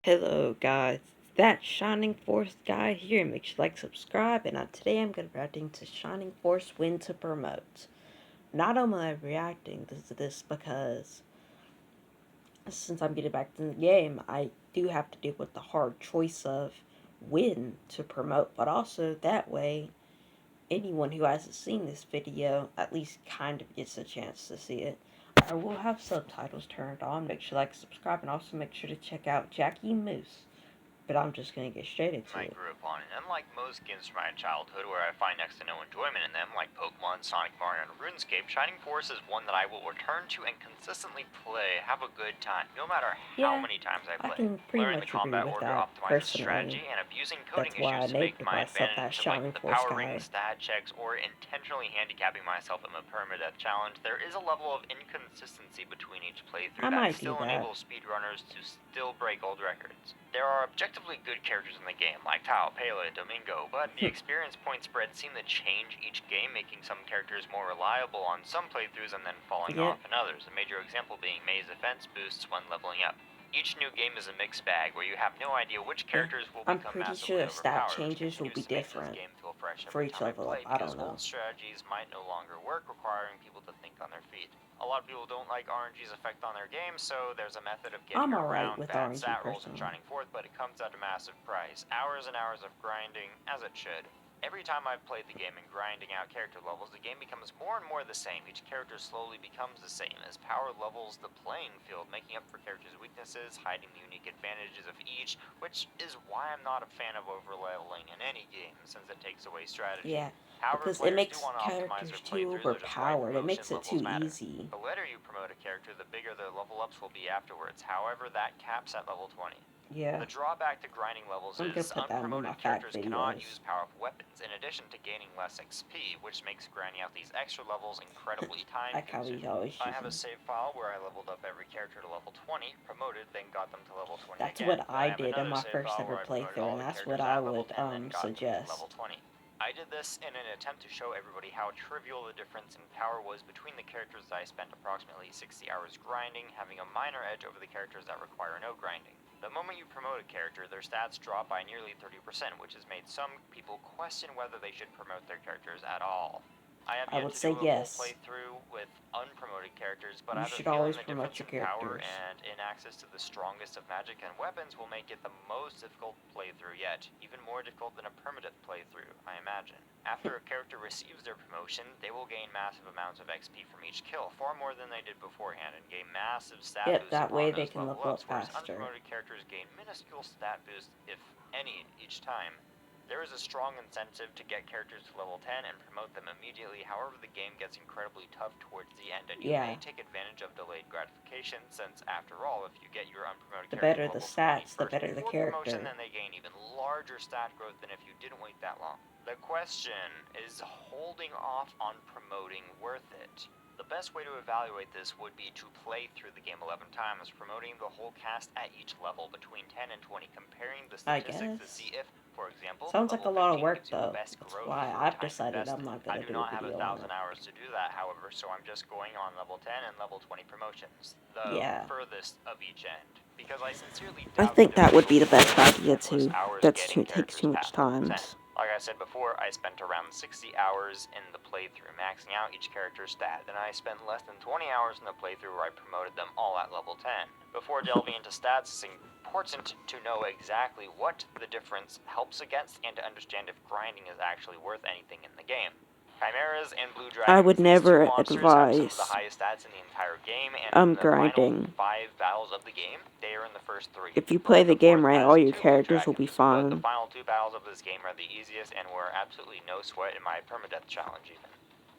Hello guys, that Shining Force guy here. Make sure to like, subscribe, and today I'm going to be reacting to Shining Force Win to Promote. Not only am I reacting to this because since I'm getting back to the game, I do have to deal with the hard choice of win to promote, but also that way anyone who hasn't seen this video at least kind of gets a chance to see it. I will have subtitles turned on. Make sure to like, subscribe, and also make sure to check out Jackie Moose. But I'm just gonna get straight into I it. grew up on, and unlike most games from my childhood where I find next to no enjoyment in them, like Pokemon, Sonic, Mario, and RuneScape, Shining Force is one that I will return to and consistently play, have a good time, no matter how Yeah, many times I I play. can pretty Learning the much agree combat with order, that optimizing personally. strategy, and abusing coding That's why I issues to make named my myself that advantage, like Shining the Force power ring, guy. stat checks, or intentionally handicapping myself in the permadeath challenge, there is a level of inconsistency between each playthrough I that might do still that. enables speedrunners to still break old records. There are objectively good characters in the game, like Tao, Pele, Domingo, but the experience point spreads seem to change each game, making some characters more reliable on some playthroughs and then falling Yep. off in others, a major example being May's defense boosts when leveling up. Each new game is a mixed bag, where you have no idea which Yeah. characters will I'm become pretty sure massively the stat overpowered, which changes will be continues to make this different game feel fresh for every each time I level up. play, I don't because know. old strategies might no longer work, requiring people to think on their feet. A lot of people don't like RNG's effect on their game, so there's a method of getting I'm alright around with bad RNG stat rolls in personally. Shining Forth, but it comes at a massive price. Hours and hours of grinding, as it should. Every time I've played the game and grinding out character levels, the game becomes more and more the same. Each character slowly becomes the same as power levels the playing field, making up for characters' weaknesses, hiding the unique advantages of each, which is why I'm not a fan of overleveling in any game, since it takes away strategy. Yeah, However, because it players do makes want to optimize characters their too playthroughs, which is why overpowered. It promotion makes it levels too matter. easy. The later you promote a character, the bigger their level ups will be afterwards. However, that caps at level 20. Yeah. The drawback to grinding levels I'm gonna is put that in one of my unpromoted fact characters cannot videos. use powerful weapons, in addition to gaining less XP, which makes grinding out these extra levels incredibly time Like how he's consuming. always I have a using. save file where I leveled up every character to level 20, promoted, then got them to level 20 That's again. what Then I I have did in another my save first file ever where I promoted playthrough, all and the that's what characters I at level would 10, then got them to level suggest. 20. I did this in an attempt to show everybody how trivial the difference in power was between the characters that I spent approximately 60 hours grinding, having a minor edge over the characters that require no grinding. The moment you promote a character, their stats drop by nearly 30%, which has made some people question whether they should promote their characters at all. I have I yet would to say do a full yes. playthrough with unpromoted characters, but You I have a should feeling always the promote difference your in power characters. and in access to the strongest of magic and weapons will make it the most difficult playthrough yet, even more difficult than a permadeath playthrough, I imagine. After a character receives their promotion, they will gain massive amounts of XP from each kill, far more than they did beforehand, and gain massive stat Yep, boosts that way upon they those can level level up ups, whereas faster. unpromoted characters gain minuscule stat boosts, if any, each time. There is a strong incentive to get characters to level 10 and promote them immediately, however the game gets incredibly tough towards the end, and you may take advantage of delayed gratification, since after all, if you get your unpromoted The character to better the level 20 stats, the first better the before promotion, character. then they gain even larger stat growth than if you didn't wait that long. The question is holding off on promoting worth it? The best way to evaluate this would be to play through the game 11 times, promoting the whole cast at each level between 10 and 20, comparing the I statistics to guess. see if, for example, Sounds like level a lot of 15 work gives you the though. best That's growth why for I've time decided I'm invested. not I gonna do do a not have video on 1,000 it. hours to do that, however, so I'm just going on level 10 and level 20 promotions, the Yeah. furthest of each end, because I sincerely I doubt the think that would be difficulty the best is idea endless too. hours That's getting too takes characters too much past level time. 10. Like I said before, I spent around 60 hours in the playthrough, maxing out each character's stat. Then I spent less than 20 hours in the playthrough where I promoted them all at level 10. Before delving into stats, it's important to know exactly what the difference helps against and to understand if grinding is actually worth anything in the game. Chimeras and Blue I Dragons, would these two never monsters have some of the advise highest stats in the entire game, and in the final grinding. 5 battles of the game, they are in the first 3. If you play Only the the game 4th right, all has your 2 Blue characters will be Dragons, but the fine. final 2 battles of this game are the easiest and were absolutely no sweat in my permadeath challenge even.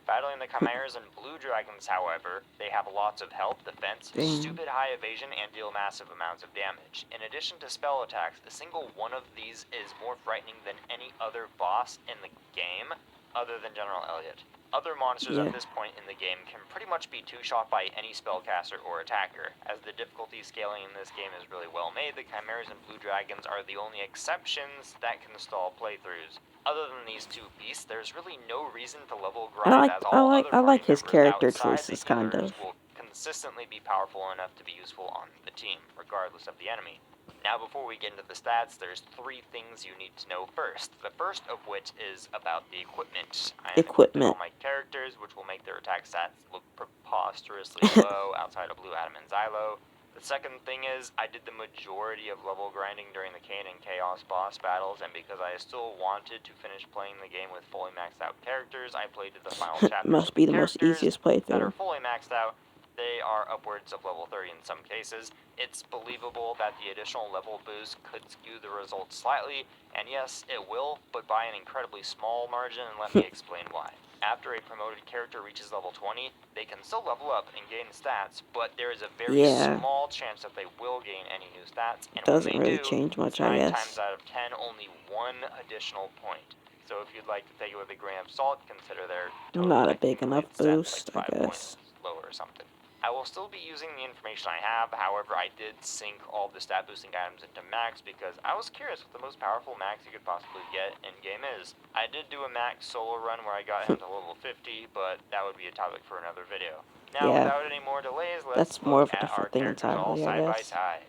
Battling the Chimeras and Blue Dragons, however, they have lots of health, defense, stupid high evasion, and deal massive amounts of damage. In addition to spell attacks, a single one of these is more frightening than any other boss in the game, other than General Elliot. Other monsters at this point in the game can pretty much be two-shot by any spellcaster or attacker. As the difficulty scaling in this game is really well made, the Chimeras and Blue Dragons are the only exceptions that can stall playthroughs. Other than these two beasts, there's really no reason to level grind, as all other I party like his members character outside the choices, kind healers of. will consistently be powerful enough to be useful on the team, regardless of the enemy. Now, before we get into the stats, there's 3 things you need to know first. The first of which is about the equipment. I have equipped all my characters, which will make their attack stats look preposterously low outside of Blue Adam and Xylo. The second thing is, I did the majority of level grinding during the Kane and Chaos boss battles, and because I still wanted to finish playing the game with fully maxed out characters, I played to the final chapters. Must be the most easiest playthrough. That are fully maxed out. They are upwards of level 30 in some cases. It's believable that the additional level boost could skew the results slightly, and yes, it will, but by an incredibly small margin, and let me explain why. After a promoted character reaches level 20, they can still level up and gain stats, but there is a very small chance that they will gain any new stats, and doesn't when they really change much, 9 I guess. times out of 10, only 1 additional point. So if you'd like to take it with a grain of salt, consider their total not a big enough boost, like 5 I guess. points lower or something. I will still be using the information I have, however, I did sync all the stat boosting items into max because I was curious what the most powerful max you could possibly get in-game is. I did do a max solo run where I got him to level 50, but that would be a topic for another video. Now, without any more delays, let's look at our characters all side by side.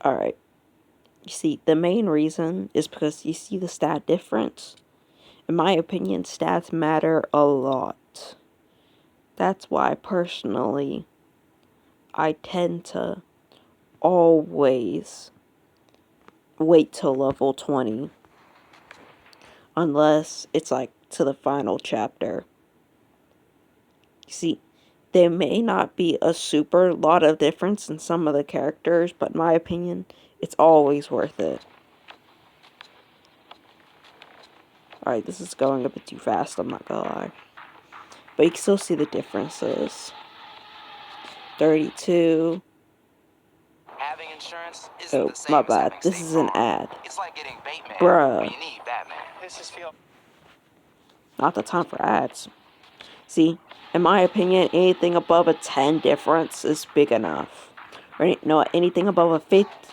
Alright. You see, the main reason is because you see the stat difference. In my opinion, stats matter a lot. That's why, personally, I tend to always wait till level 20. Unless it's like to the final chapter. You see, there may not be a super lot of difference in some of the characters, but in my opinion, it's always worth it. Alright, this is going a bit too fast, I'm not gonna lie. But you can still see the differences. 32. Having insurance isn't Oh, the same my as bad. having This State is an Farm. ad. It's like getting Bateman Bruh. when you need Batman. This is feel. Not the time for ads. See, in my opinion, anything above a 10 difference is big enough. Or no, anything above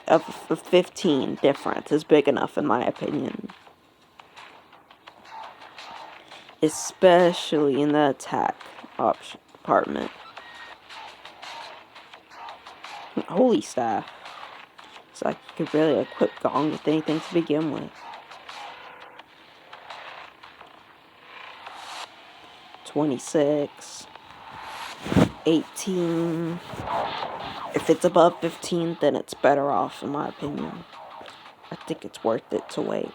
a 15 difference is big enough, in my opinion. Especially in the attack option department. Holy staff. It's like you could really equip Gong with anything to begin with. 26. 18. If it's above 15, then it's better off, in my opinion. I think it's worth it to wait.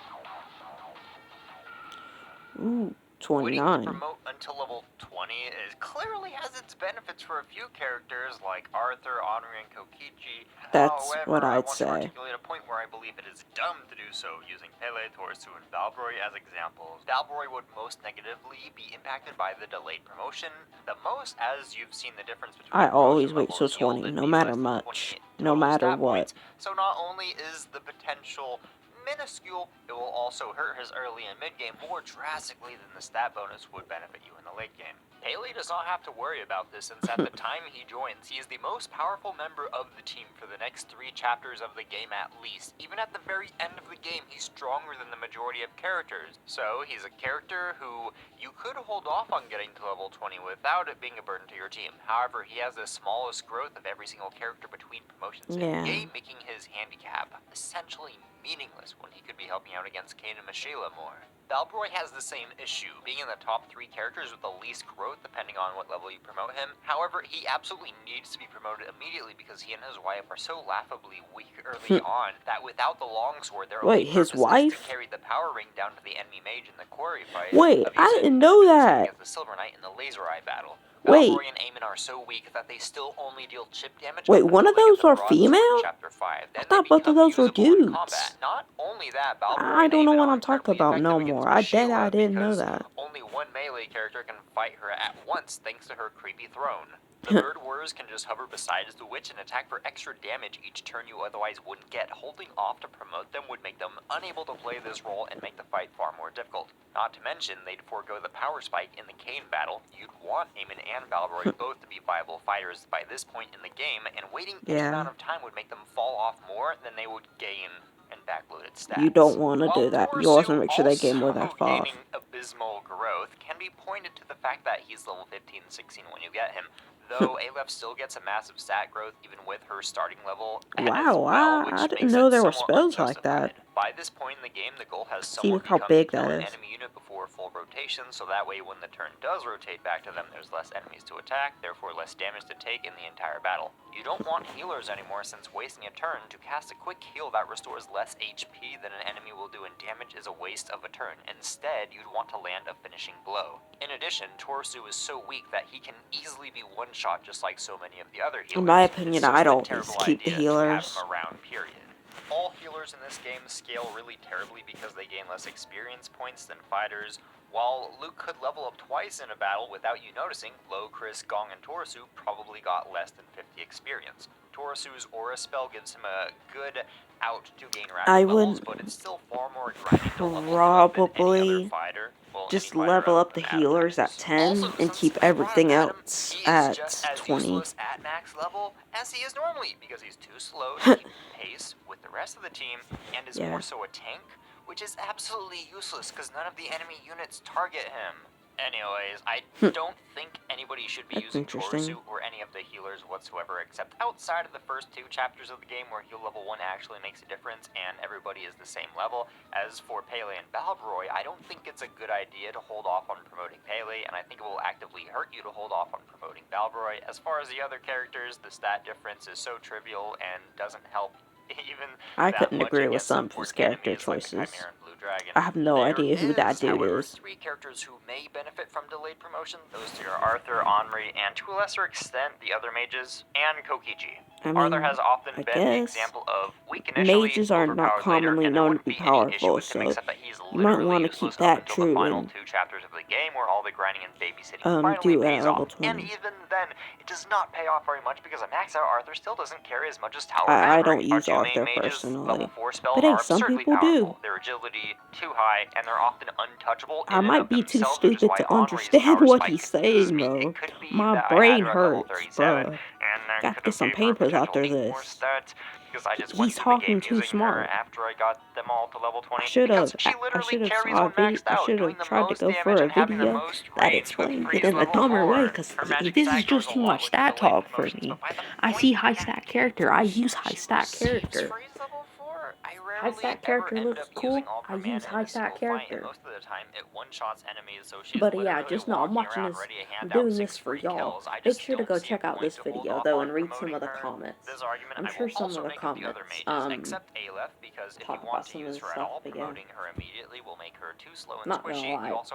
Ooh, 29. Waiting to promote until level 20 clearly has its benefits for a few characters like Arthur, Honori, and Kokichi. That's However, what I I'd want say. to articulate a point where I believe it is dumb to do so, using Pele, Torsu, and Valbroy as examples. Valbroy would most negatively be impacted by the delayed promotion, the most, as you've seen the difference between I always wait till till 20, no matter much, no matter what. So not only is the potential minuscule, it will also hurt his early and mid-game more drastically than the stat bonus would benefit you in the late game. Haley does not have to worry about this since at the time he joins, he is the most powerful member of the team for the next 3 chapters of the game at least. Even at the very end of the game, he's stronger than the majority of characters. So he's a character who you could hold off on getting to level 20 without it being a burden to your team. However, he has the smallest growth of every single character between promotions in the game, making his handicap essentially meaningless when he could be helping out against Kane and Michaela more. Valbroy has the same issue, being in the top 3 characters with the least growth depending on what level you promote him. However, he absolutely needs to be promoted immediately because he and his wife are so laughably weak early on that without the longsword, their only purpose is to carry the power ring down to the enemy mage in the quarry fight. Wait, I didn't know that. Against the Silver Knight in the Laser Eye battle. Wait. Valbroy and Eamon are so weak that they still only deal chip damage. Wait, one of those were female? Chapter 5. I thought both of those were dudes. Not only that, Valbroy I don't know what I'm talking about no more. I didn't know that. Only one melee character can fight her at once thanks to her creepy throne. The bird warriors can just hover beside the witch and attack for extra damage each turn you otherwise wouldn't get. Holding off to promote them would make them unable to play this role and make the fight far more difficult. Not to mention, they'd forego the power spike in the Kane battle. You'd want Eamon and Valbroy both to be viable fighters by this point in the game, and waiting any amount of time would make them fall off more than they would gain and backloaded stats. You don't want to do that. You always want to make sure they gain more than 5. Gaining abysmal growth can be pointed to the fact that he's level 15 and 16 when you get him. though Aleph still gets a massive stat growth even with her starting level as Wow, well, I which didn't makes know it there were somewhat spells like unjustified. that. By this point in the game, the goal has See, somewhat look how become to big kill that an is. enemy unit before full rotation, so that way when the turn does rotate back to them, there's less enemies to attack, therefore less damage to take in the entire battle. You don't want healers anymore, since wasting a turn to cast a quick heal that restores less HP than an enemy will do in damage is a waste of a turn. Instead, you'd want to land a finishing blow. In addition, Torsu is so weak that he can easily be one-shot just like so many of the other healers. In my opinion, it's just I a don't terrible keep the idea to have him healers. around, period. All healers in this game scale really terribly because they gain less experience points than fighters. While Luke could level up twice in a battle without you noticing, Lo, Chris, Gong, and Torasu probably got less than 50 experience. Torasu's aura spell gives him a good out to gain I rapid levels, would but it's still far more grinding to level him up than any other probably fighter. Well, any just fighter level other up the than Adam, that healers at is. Also, 10 and since keep we brought up everything Adam, else he is just at as 20. useless at max level as he is normally, because he's too slow to keep pace with the rest of the team, and is Yeah. more so a tank, which is absolutely useless because none of the enemy units target him. Anyways, I don't think anybody should be That's using interesting. Torasu or any of the healers whatsoever, except outside of the first 2 chapters of the game where heal level 1 actually makes a difference and everybody is the same level. As for Pele and Balbroy, I don't think it's a good idea to hold off on promoting Pele, and I think it will actively hurt you to hold off on promoting Balbroy. As far as the other characters, the stat difference is so trivial and doesn't help even I that couldn't much agree with against some of his important character enemies like the choices. Chimera and Blue Dragon. I have no There idea who that is, dude however, is. 3 characters who may benefit from delayed promotion. Those 3 are Arthur, Henri, and to a lesser extent, the other mages, and Kokichi. I Arthur mean, has often I been the guess example of weak initially, mages are not overpowered later, commonly and there known to wouldn't be be any issue powerful, with him so except that he's you might literally want to useless keep up that until the true final and 2 chapters of the game where all the grinding and babysitting finally do it at pays level off. And 20. even then, it does not pay off very much because a max out Arthur still doesn't carry as much as Tower of I Hammering. don't Our use 2 main Arthur mages, level personally, 4 spells but hey, are some absurdly people do. powerful. Their agility too high, and they're often untouchable I in and might of be too themselves, which is stupid why to Henri's understand power what he's spike loses saying, me. It though. could be My that I had brain her at level hurts, 37, bruh. and that Got to could get have some gave her pampers potential after 8 more this. stats, because I just went He's through the game talking too using her smart. after I got them all to level 20, I should because have. she I literally should have carries saw a when video. maxed I out, should doing have the tried to most go damage for a and having the video most that range with explained it freeze in a level dumber way. 4. Cause Her magic this is stack grows just a too lot much with the stat delayed talk for promotions, me. but by the I point see in high that stat game character. I use where high she stat receives character. freeze level 4, I High rarely stat ever character end looks up using cool. all of I her use mana in high a stat single fight, and character. most of the time it one-shots enemies, so she's But yeah, literally just know I'm walking watching around this. ready to I'm hand out doing 6 this for free y'all. kills. I Make just sure to don't go see a check out point this to hold video off though on and read some promoting of the her. comments. This argument I'm I will sure some also of the make with the other comments mages, except Aleph, because if you talk want about to some of use this her at stuff. all, But yeah, promoting her immediately will make her too slow and not gonna squishy. You lie, also